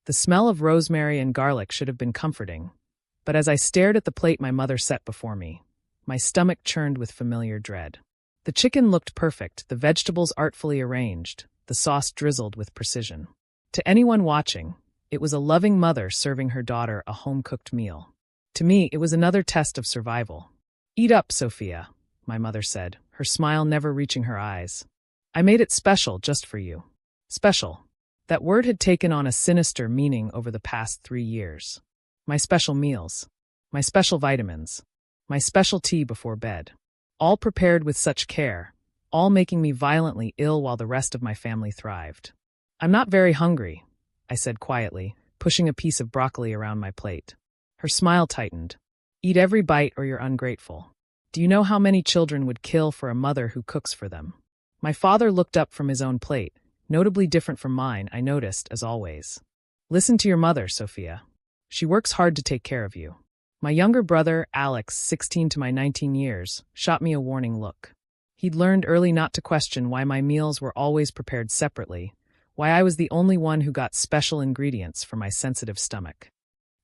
The smell of rosemary and garlic should have been comforting, but as I stared at the plate my mother set before me, my stomach churned with familiar dread. The chicken looked perfect, the vegetables artfully arranged, the sauce drizzled with precision. To anyone watching, it was a loving mother serving her daughter a home-cooked meal. To me, it was another test of survival. "Eat up, Sophia," my mother said, her smile never reaching her eyes. "I made it special just for you." Special. That word had taken on a sinister meaning over the past 3 years. My special meals. My special vitamins. My special tea before bed. All prepared with such care, all making me violently ill while the rest of my family thrived. "I'm not very hungry," I said quietly, pushing a piece of broccoli around my plate. Her smile tightened. "Eat every bite or you're ungrateful. Do you know how many children would kill for a mother who cooks for them?" My father looked up from his own plate, notably different from mine, I noticed, as always. "Listen to your mother, Sophia. She works hard to take care of you." My younger brother, Alex, 16 to my 19 years, shot me a warning look. He'd learned early not to question why my meals were always prepared separately, why I was the only one who got special ingredients for my sensitive stomach.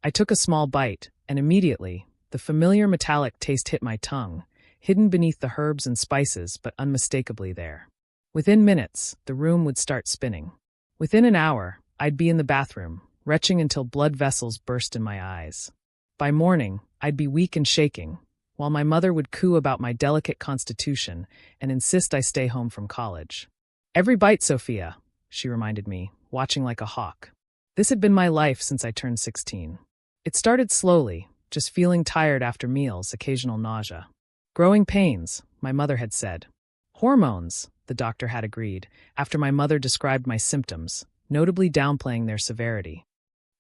I took a small bite, and immediately, the familiar metallic taste hit my tongue, hidden beneath the herbs and spices but unmistakably there. Within minutes, the room would start spinning. Within an hour, I'd be in the bathroom, retching until blood vessels burst in my eyes. By morning, I'd be weak and shaking, while my mother would coo about my delicate constitution and insist I stay home from college. "Every bite, Sophia," she reminded me, watching like a hawk. This had been my life since I turned 16. It started slowly, just feeling tired after meals, occasional nausea. "Growing pains," my mother had said. "Hormones," the doctor had agreed, after my mother described my symptoms, notably downplaying their severity.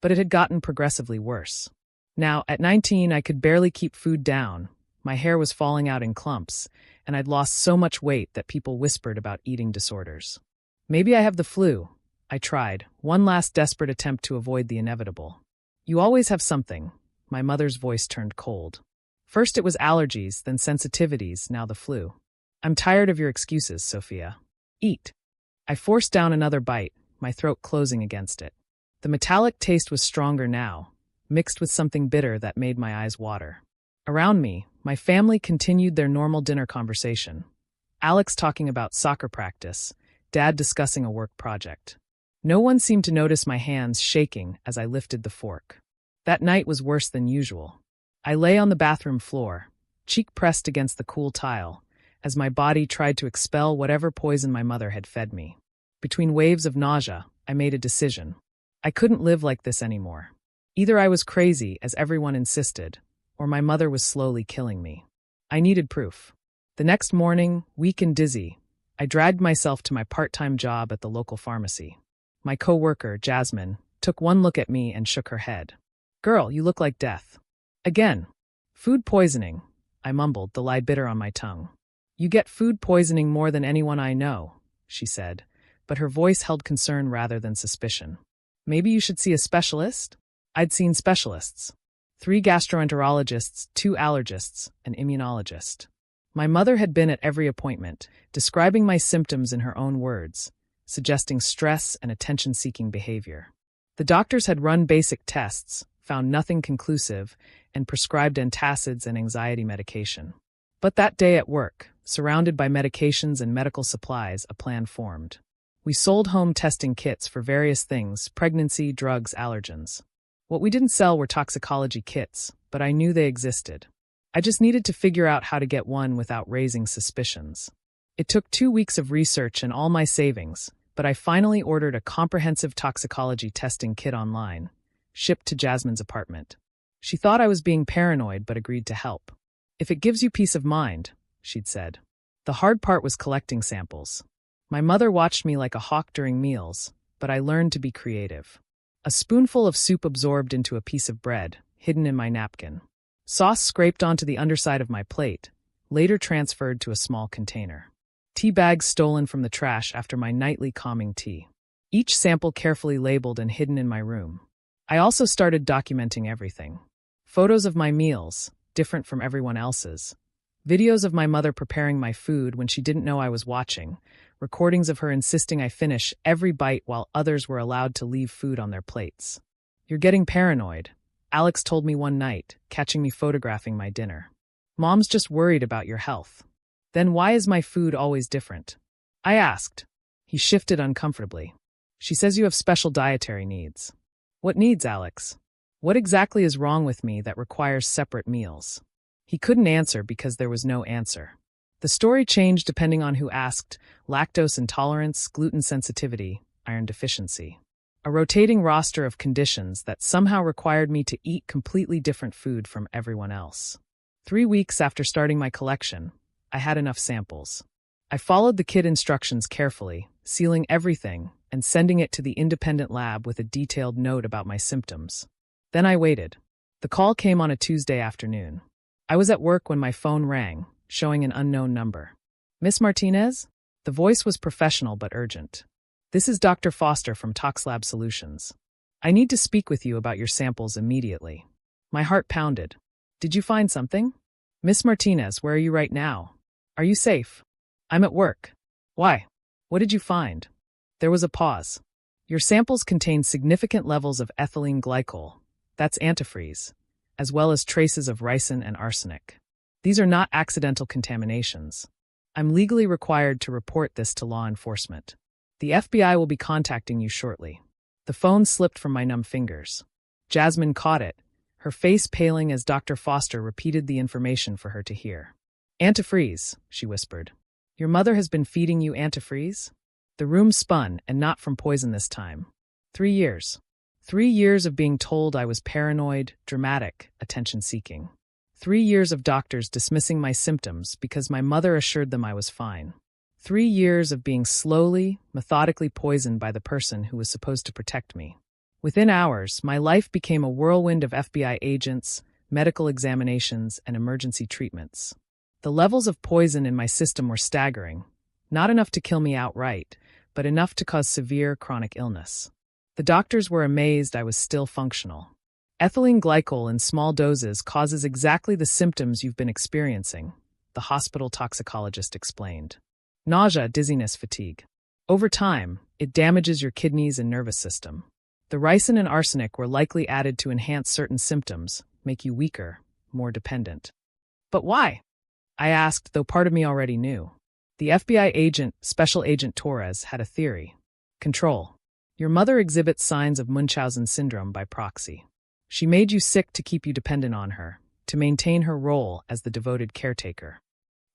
But it had gotten progressively worse. Now, at 19, I could barely keep food down, my hair was falling out in clumps, and I'd lost so much weight that people whispered about eating disorders. "Maybe I have the flu," I tried, one last desperate attempt to avoid the inevitable. "You always have something," my mother's voice turned cold. First it was allergies, then sensitivities, now the flu. "I'm tired of your excuses, Sophia. Eat." I forced down another bite, my throat closing against it. The metallic taste was stronger now, mixed with something bitter that made my eyes water. Around me, my family continued their normal dinner conversation. Alex talking about soccer practice, Dad discussing a work project. No one seemed to notice my hands shaking as I lifted the fork. That night was worse than usual. I lay on the bathroom floor, cheek pressed against the cool tile, as my body tried to expel whatever poison my mother had fed me. Between waves of nausea, I made a decision. I couldn't live like this anymore. Either I was crazy, as everyone insisted, or my mother was slowly killing me. I needed proof. The next morning, weak and dizzy, I dragged myself to my part-time job at the local pharmacy. My co-worker, Jasmine, took one look at me and shook her head. "Girl, you look like death." "Again." "Food poisoning," I mumbled, the lie bitter on my tongue. "You get food poisoning more than anyone I know," she said, but her voice held concern rather than suspicion. "Maybe you should see a specialist?" I'd seen specialists. 3 gastroenterologists, 2 allergists, an immunologist. My mother had been at every appointment, describing my symptoms in her own words, suggesting stress and attention-seeking behavior. The doctors had run basic tests, found nothing conclusive, and prescribed antacids and anxiety medication. But that day at work, surrounded by medications and medical supplies, a plan formed. We sold home testing kits for various things: pregnancy, drugs, allergens. What we didn't sell were toxicology kits, but I knew they existed. I just needed to figure out how to get one without raising suspicions. It took 2 weeks of research and all my savings, but I finally ordered a comprehensive toxicology testing kit online, shipped to Jasmine's apartment. She thought I was being paranoid but agreed to help. "If it gives you peace of mind," she'd said. The hard part was collecting samples. My mother watched me like a hawk during meals, but I learned to be creative. A spoonful of soup absorbed into a piece of bread, hidden in my napkin. Sauce scraped onto the underside of my plate, later transferred to a small container. Tea bags stolen from the trash after my nightly calming tea. Each sample carefully labeled and hidden in my room. I also started documenting everything. Photos of my meals, different from everyone else's. Videos of my mother preparing my food when she didn't know I was watching. Recordings of her insisting I finish every bite while others were allowed to leave food on their plates. You're getting paranoid, Alex told me one night, catching me photographing my dinner. Mom's just worried about your health. Then why is my food always different? I asked. He shifted uncomfortably. She says you have special dietary needs. What needs, Alex? What exactly is wrong with me that requires separate meals? He couldn't answer because there was no answer. The story changed depending on who asked: lactose intolerance, gluten sensitivity, iron deficiency. A rotating roster of conditions that somehow required me to eat completely different food from everyone else. 3 weeks after starting my collection, I had enough samples. I followed the kit instructions carefully, sealing everything and sending it to the independent lab with a detailed note about my symptoms. Then I waited. The call came on a Tuesday afternoon. I was at work when my phone rang, showing an unknown number. Miss Martinez? The voice was professional but urgent. This is Dr. Foster from Toxlab Solutions. I need to speak with you about your samples immediately. My heart pounded. Did you find something? Miss Martinez, where are you right now? Are you safe? I'm at work. Why? What did you find? There was a pause. Your samples contain significant levels of ethylene glycol, that's antifreeze, as well as traces of ricin and arsenic. These are not accidental contaminations. I'm legally required to report this to law enforcement. The FBI will be contacting you shortly. The phone slipped from my numb fingers. Jasmine caught it, her face paling as Dr. Foster repeated the information for her to hear. Antifreeze, she whispered. Your mother has been feeding you antifreeze? The room spun, and not from poison this time. 3 years. 3 years of being told I was paranoid, dramatic, attention-seeking. 3 years of doctors dismissing my symptoms because my mother assured them I was fine. 3 years of being slowly, methodically poisoned by the person who was supposed to protect me. Within hours, my life became a whirlwind of FBI agents, medical examinations, and emergency treatments. The levels of poison in my system were staggering, not enough to kill me outright, but enough to cause severe chronic illness. The doctors were amazed I was still functional. Ethylene glycol in small doses causes exactly the symptoms you've been experiencing, the hospital toxicologist explained. Nausea, dizziness, fatigue. Over time, it damages your kidneys and nervous system. The ricin and arsenic were likely added to enhance certain symptoms, make you weaker, more dependent. But why? I asked, though part of me already knew. The FBI agent, Special Agent Torres, had a theory. Control. Your mother exhibits signs of Munchausen syndrome by proxy. She made you sick to keep you dependent on her, to maintain her role as the devoted caretaker.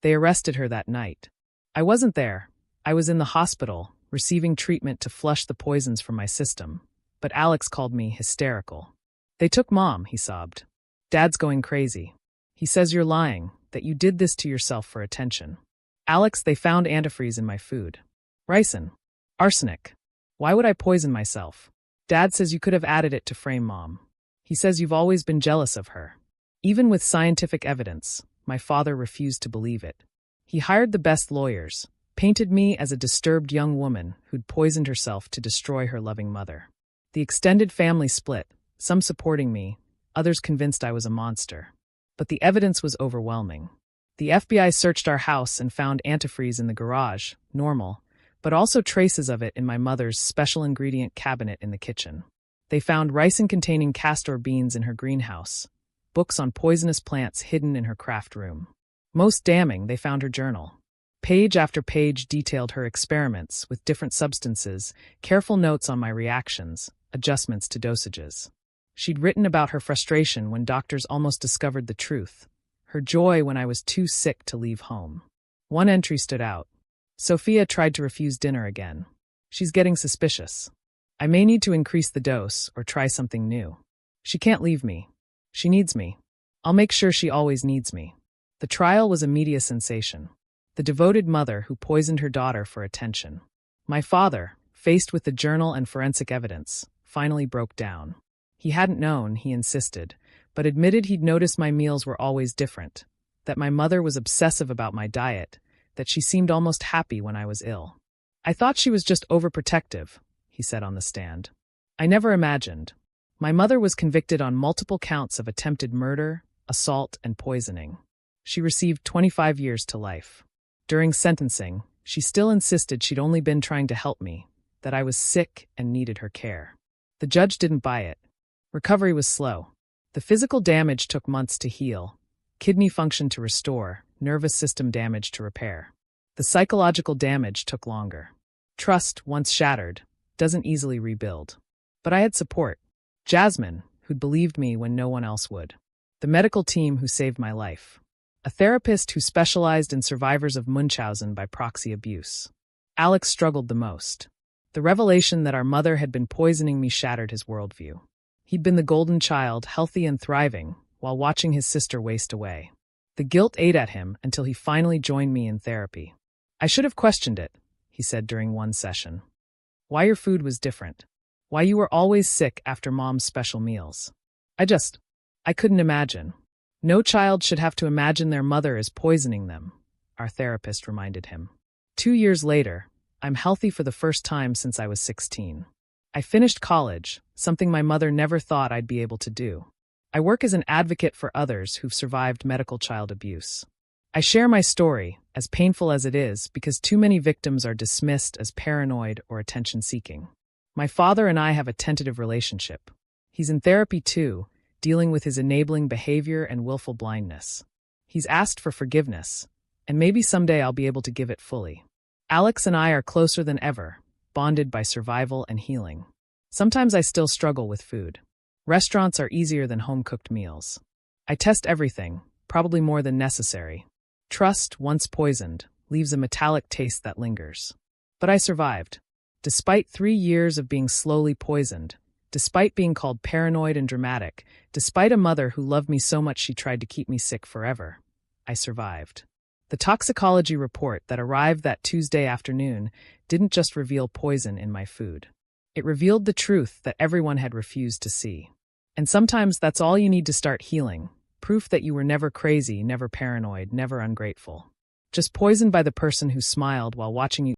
They arrested her that night. I wasn't there. I was in the hospital, receiving treatment to flush the poisons from my system, but Alex called me hysterical. They took Mom, he sobbed. Dad's going crazy. He says you're lying, that you did this to yourself for attention. Alex, they found antifreeze in my food. Ricin. Arsenic. Why would I poison myself? Dad says you could have added it to frame Mom. He says you've always been jealous of her. Even with scientific evidence, my father refused to believe it. He hired the best lawyers, painted me as a disturbed young woman who'd poisoned herself to destroy her loving mother. The extended family split, some supporting me, others convinced I was a monster. But the evidence was overwhelming. The FBI searched our house and found antifreeze in the garage, normal, but also traces of it in my mother's special ingredient cabinet in the kitchen. They found ricin-containing castor beans in her greenhouse, books on poisonous plants hidden in her craft room. Most damning, they found her journal. Page after page detailed her experiments with different substances, careful notes on my reactions, adjustments to dosages. She'd written about her frustration when doctors almost discovered the truth, her joy when I was too sick to leave home. One entry stood out. Sophia tried to refuse dinner again. She's getting suspicious. I may need to increase the dose or try something new. She can't leave me. She needs me. I'll make sure she always needs me. The trial was a media sensation. The devoted mother who poisoned her daughter for attention. My father, faced with the journal and forensic evidence, finally broke down. He hadn't known, he insisted, but admitted he'd noticed my meals were always different, that my mother was obsessive about my diet, that she seemed almost happy when I was ill. I thought she was just overprotective, he said on the stand. I never imagined. My mother was convicted on multiple counts of attempted murder, assault, and poisoning. She received 25 years to life. During sentencing, she still insisted she'd only been trying to help me, that I was sick and needed her care. The judge didn't buy it. Recovery was slow. The physical damage took months to heal, kidney function to restore, nervous system damage to repair. The psychological damage took longer. Trust, once shattered, doesn't easily rebuild. But I had support. Jasmine, who'd believed me when no one else would. The medical team who saved my life. A therapist who specialized in survivors of Munchausen by proxy abuse. Alex struggled the most. The revelation that our mother had been poisoning me shattered his worldview. He'd been the golden child, healthy and thriving, while watching his sister waste away. The guilt ate at him until he finally joined me in therapy. I should have questioned it, he said during one session. Why your food was different. Why you were always sick after mom's special meals. I couldn't imagine. No child should have to imagine their mother is poisoning them, our therapist reminded him. 2 years later, I'm healthy for the first time since I was 16. I finished college, something my mother never thought I'd be able to do. I work as an advocate for others who've survived medical child abuse. I share my story, as painful as it is, because too many victims are dismissed as paranoid or attention-seeking. My father and I have a tentative relationship. He's in therapy too, dealing with his enabling behavior and willful blindness. He's asked for forgiveness, and maybe someday I'll be able to give it fully. Alex and I are closer than ever, bonded by survival and healing. Sometimes I still struggle with food. Restaurants are easier than home-cooked meals. I test everything, probably more than necessary. Trust, once poisoned, leaves a metallic taste that lingers. But I survived. Despite 3 years of being slowly poisoned, despite being called paranoid and dramatic, despite a mother who loved me so much she tried to keep me sick forever, I survived. The toxicology report that arrived that Tuesday afternoon didn't just reveal poison in my food. It revealed the truth that everyone had refused to see. And sometimes that's all you need to start healing. Proof that you were never crazy, never paranoid, never ungrateful. Just poisoned by the person who smiled while watching you